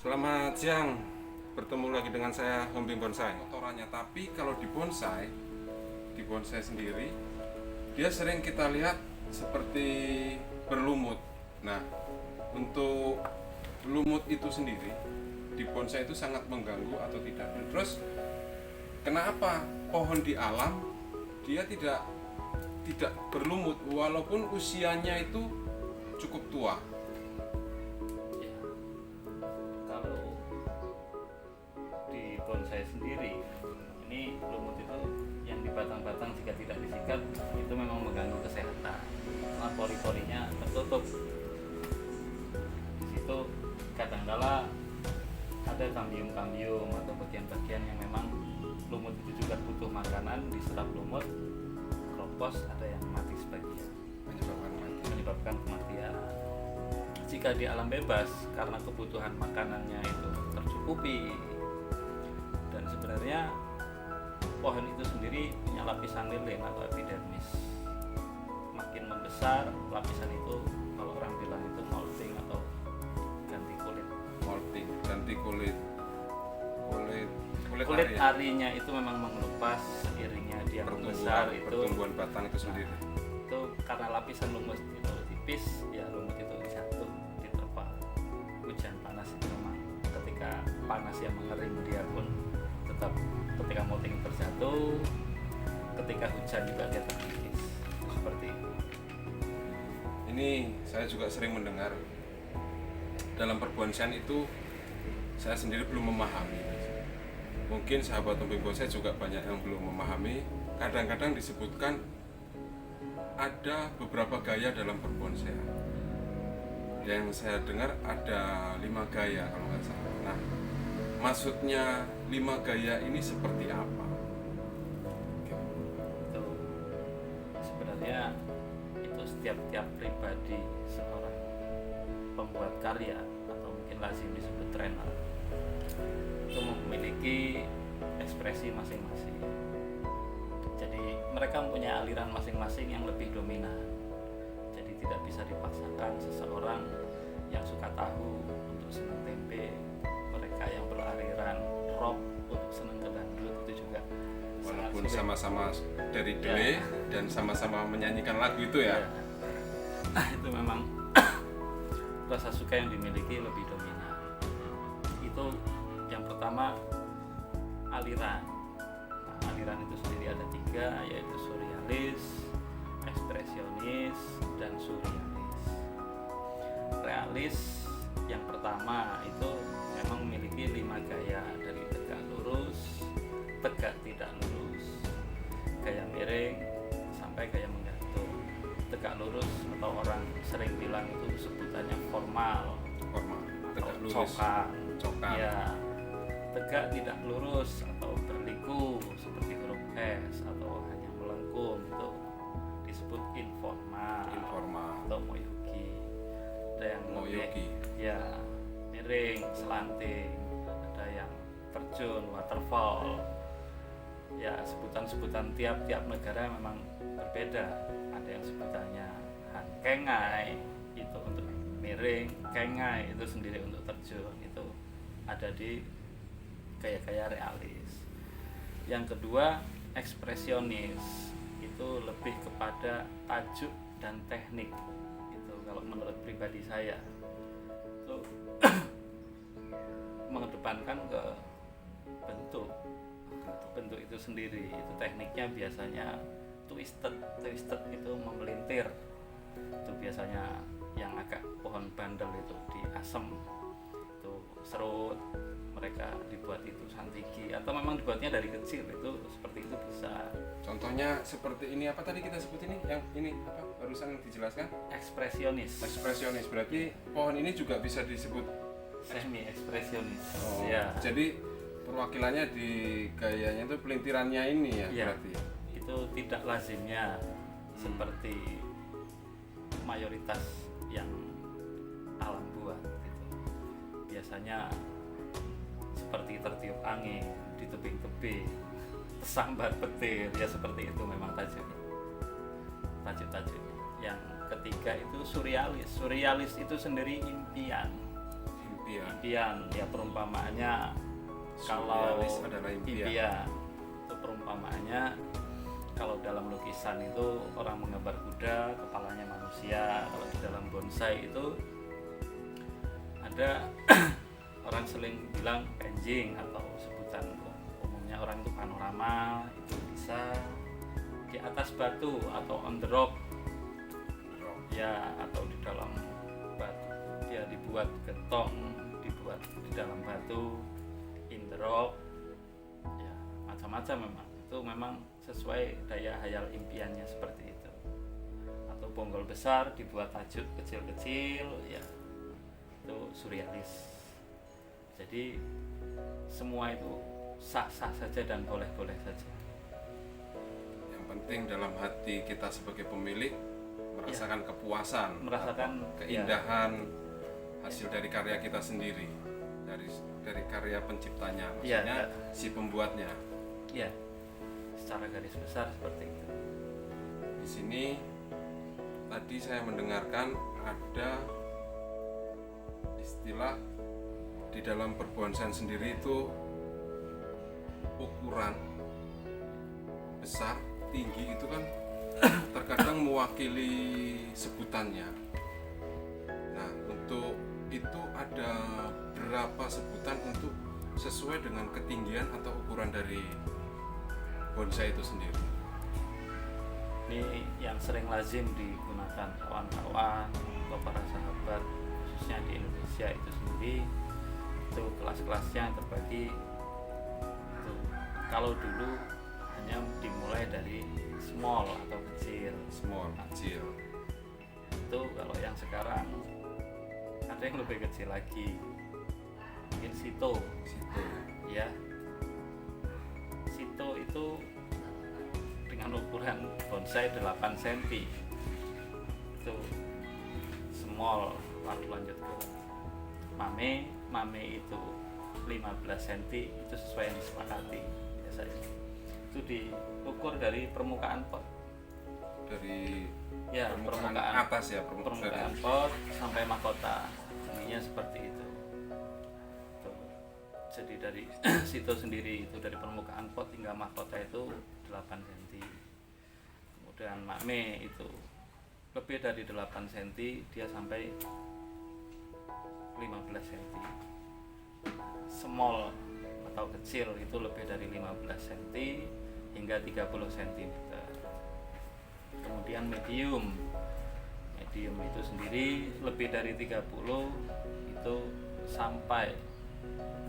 Selamat siang, bertemu lagi dengan saya Hombing Bonsai. Kotorannya, tapi kalau di bonsai sendiri, dia sering kita lihat seperti berlumut. Nah, untuk lumut itu sendiri di bonsai itu sangat mengganggu atau tidak? Dan terus, kenapa pohon di alam dia tidak berlumut walaupun usianya itu cukup tua? Ya, kalau di bonsai sendiri, ini lumut itu yang di batang-batang jika tidak disikat itu memang mengganggu kesehatan. Karena pori-porinya tertutup. Di situ kadangkala ada kambium-kambium atau bagian-bagian yang memang lumut itu juga butuh makanan, diserap lumut, keropos, ada yang mati sebagian, menyebabkan kematian. Jika di alam bebas, karena kebutuhan makanannya itu tercukupi, dan sebenarnya pohon itu sendiri punya lapisan lilin atau epidermis. Makin membesar lapisan itu, kalau orang bilang itu molting atau ganti kulit. Molting, ganti kulit Arinya itu memang mengelupas seiringnya dia membesar, itu pertumbuhan batang itu sendiri. itu karena lapisan lumut itu tipis, ya lumut itu jatuh diterpa hujan panas. Itu memang ketika panas yang mengering, dia pun tetap ketika molting terjatuh, ketika hujan juga dia terkikis seperti itu. Ini saya juga sering mendengar dalam perbonsaian itu, saya sendiri belum memahami. Mungkin sahabat Hombing Bonsai juga banyak yang belum memahami. Kadang-kadang disebutkan ada beberapa gaya dalam berbonsai. Yang saya dengar ada 5 gaya kalau nggak salah. Nah, maksudnya 5 gaya ini seperti apa? Itu sebenarnya itu setiap pribadi seorang pembuat karya atau mungkin lazim disebut trainer itu memiliki ekspresi masing-masing. Jadi mereka mempunyai aliran masing-masing yang lebih dominan. Jadi tidak bisa dipaksakan seseorang yang suka tahu untuk senang tempe, mereka yang beraliran rock untuk senang ke dangdut, itu juga Walaupun sama-sama dari Dwe dan sama-sama menyanyikan lagu itu ya. Itu memang rasa suka yang dimiliki lebih dominan. Itu yang pertama, aliran. Nah, aliran itu sendiri ada 3, yaitu surrealis, ekspresionis, dan surrealis. Realis yang pertama itu memang memiliki 5 gaya, dari tegak lurus, tegak tidak lurus, gaya miring, sampai gaya menggantung. Tegak lurus atau orang sering bilang itu sebutannya formal, Tegak lurus, cokan. cokan. Ya, tegak tidak lurus atau berliku seperti huruf S atau hanya melengkung, itu disebut informal atau moyuki. Ada yang Moyuki. ya miring, selanting, ada yang terjun, waterfall. Ya, sebutan-sebutan tiap-tiap negara memang berbeda. Ada yang sebutannya kengai itu untuk miring, kengai itu sendiri untuk terjun. Itu ada di gaya-gaya realis. Yang kedua, ekspresionis, itu lebih kepada tajuk dan teknik. Itu kalau menurut pribadi saya itu mengedepankan ke bentuk itu sendiri. Itu tekniknya biasanya twisted itu memelintir. Itu biasanya yang agak pohon bandel itu diasem, itu serut, mereka dibuat itu santiki, atau memang dibuatnya dari kecil, itu seperti itu bisa. Contohnya seperti ini, apa tadi kita sebut ini? Yang ini apa? Barusan dijelaskan? Ekspresionis. Ekspresionis. Berarti pohon ini juga bisa disebut Semi ekspresionis. Oh, Ya. jadi perwakilannya di gayanya itu pelintirannya ini ya, Ya, berarti. itu tidak lazimnya seperti mayoritas yang alam buat gitu. Biasanya seperti tertiup angin di tebing-tebing, tersambar petir, ya seperti itu memang tajuknya. Tajuk-tajuknya. Yang ketiga itu surrealis. Surrealis itu sendiri impian. impian ya, perumpamaannya kalau Surrealis adalah impian. itu perumpamaannya kalau dalam lukisan itu orang menggambar kuda, kepalanya manusia. Kalau di dalam bonsai itu ada orang sering bilang pancing, atau sebutan umumnya orang itu panorama. Itu bisa di atas batu atau on the rock ya, atau di dalam batu dia dibuat getong, dibuat di dalam batu, in the rock ya, macam-macam. Memang sesuai daya hayal impiannya seperti itu. Atau bonggol besar dibuat tajuk kecil-kecil ya, itu surrealis. Jadi semua itu sah-sah saja dan boleh-boleh saja. Yang penting dalam hati kita sebagai pemilik merasakan kepuasan, merasakan keindahan hasil dari karya kita sendiri, dari karya penciptanya, maksudnya si pembuatnya. Ya, secara garis besar seperti itu. Di sini tadi saya mendengarkan ada istilah di dalam berbonsai sendiri itu ukuran besar, tinggi itu kan terkadang mewakili sebutannya. Nah, untuk itu ada berapa sebutan untuk sesuai dengan ketinggian atau ukuran dari bonsai itu sendiri? Ini yang sering lazim digunakan kawan-kawan atau para sahabat, khususnya di Indonesia itu sendiri. Itu kelas-kelasnya terbagi itu, kalau dulu hanya dimulai dari small atau kecil. Itu kalau yang sekarang ada yang lebih kecil lagi, mungkin sito ya. Sito itu dengan ukuran bonsai 8 cm itu small. Lalu lanjut ke mame itu 15 cm, itu sesuai yang disepakati biasanya. Itu diukur dari permukaan pot, dari permukaan atas ya, permukaan pot sampai mahkota, ininya seperti itu. Jadi dari situ sendiri itu dari permukaan pot hingga mahkota itu 8 cm. Kemudian mame itu lebih dari 8 cm, dia sampai 15 cm. Small atau kecil itu lebih dari 15 cm hingga 30 cm. Kemudian medium itu sendiri lebih dari 30 itu sampai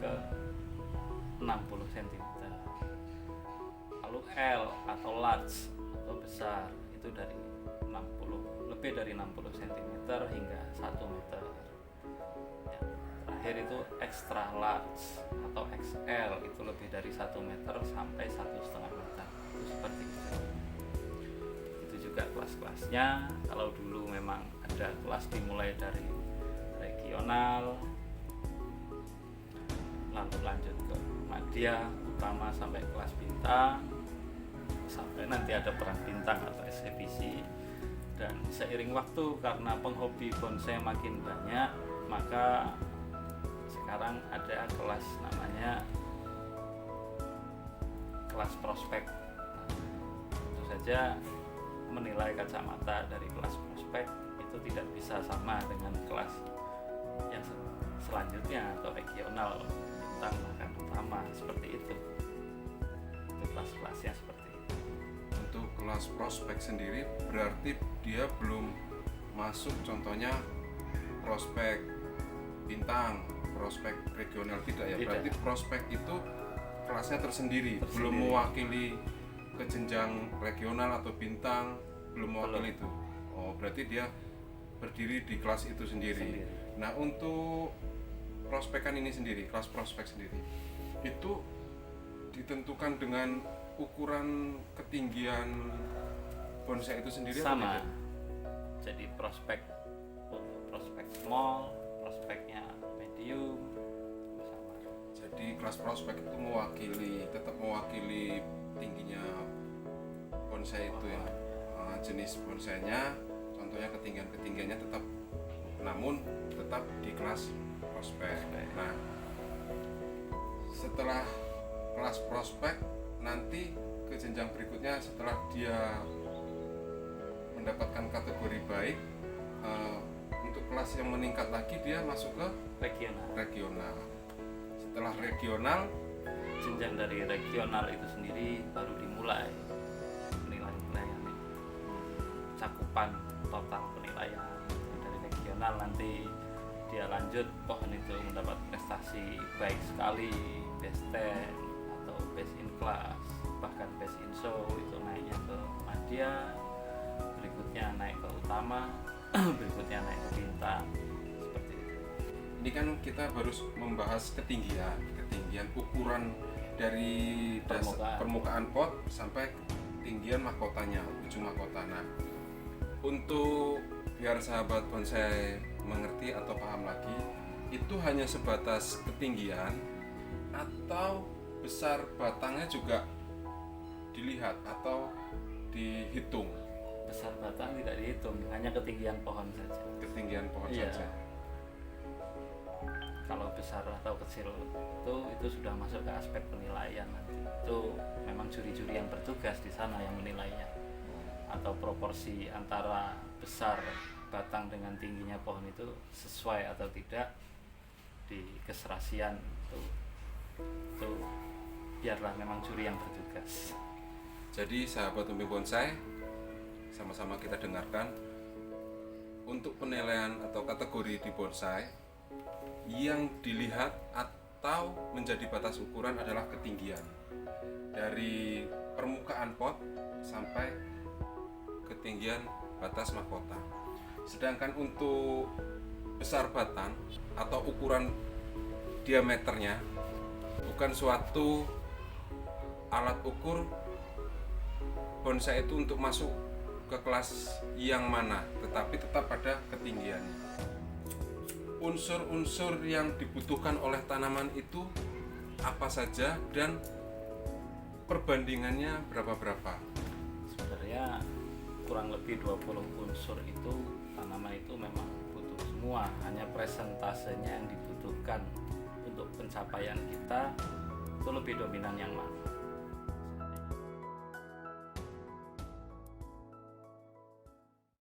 ke 60 cm. Lalu L atau large atau besar itu dari 60, lebih dari 60 cm hingga 1 meter. Ya, terakhir itu extra large atau XL itu lebih dari 1 meter sampai 1,5 meter. Itu seperti itu. Itu juga kelas-kelasnya. Kalau dulu memang ada kelas dimulai dari regional, lalu lanjut ke madya, utama sampai kelas bintang, sampai nanti ada perang bintang atau eksebisi. Dan seiring waktu karena penghobi bonsai makin banyak, maka sekarang ada kelas namanya kelas prospek. Tentu saja menilai kacamata dari kelas prospek itu tidak bisa sama dengan kelas yang selanjutnya atau regional, bintang bahkan utama, seperti itu. Itu kelas-kelasnya seperti itu. Untuk kelas prospek sendiri berarti dia belum masuk, contohnya prospek bintang, prospek regional, tidak ya? Tidak. Berarti prospek itu kelasnya tersendiri. Belum mewakili ke jenjang regional atau bintang, belum mewakili itu. Oh, berarti dia berdiri di kelas itu sendiri. Nah, untuk prospekan ini sendiri, kelas prospek sendiri, itu ditentukan dengan ukuran ketinggian bonsai itu sendiri sama. atau tidak? Jadi prospek small, prospeknya medium, sama. Jadi kelas prospek itu tetap mewakili tingginya bonsai itu ya. Jenis bonsainya, contohnya ketinggiannya tetap, namun tetap di kelas prospek. Nah, setelah kelas prospek nanti ke jenjang berikutnya setelah dia mendapatkan kategori baik, untuk kelas yang meningkat lagi dia masuk ke regional. Setelah regional, jenjang dari regional itu sendiri baru dimulai penilaian cakupan total penilaian. Dari regional nanti dia lanjut pohon itu mendapat prestasi baik sekali, best 10 atau best in class, bahkan best in show, itu naiknya ke madya, berikutnya naik ke utama, berikutnya naik ke bintang, seperti itu. ini kan kita baru membahas ketinggian ukuran dari permukaan pot sampai ketinggian mahkotanya, ujung mahkota. Nah, untuk biar sahabat bonsai mengerti atau paham lagi, itu hanya sebatas ketinggian atau besar batangnya juga dilihat atau dihitung? Besar batang tidak dihitung, hanya ketinggian pohon saja. Ketinggian pohon Iya. saja. Kalau besar atau kecil itu sudah masuk ke aspek penilaian nanti. Itu memang juri-juri yang bertugas di sana yang menilainya. Atau proporsi antara besar batang dengan tingginya pohon itu sesuai atau tidak di keserasian itu biarlah memang juri yang bertugas. Jadi sahabat umbi bonsai, sama-sama kita dengarkan, untuk penilaian atau kategori di bonsai yang dilihat atau menjadi batas ukuran adalah ketinggian dari permukaan pot sampai ketinggian batas mahkota. Sedangkan untuk besar batang atau ukuran diameternya bukan suatu alat ukur bonsai itu untuk masuk ke kelas yang mana, tetapi tetap pada ketinggiannya. Unsur-unsur yang dibutuhkan oleh tanaman itu apa saja dan perbandingannya berapa-berapa? Sebenarnya kurang lebih 20 unsur itu tanaman itu memang butuh semua, hanya presentasenya yang dibutuhkan untuk pencapaian kita itu lebih dominan yang mana.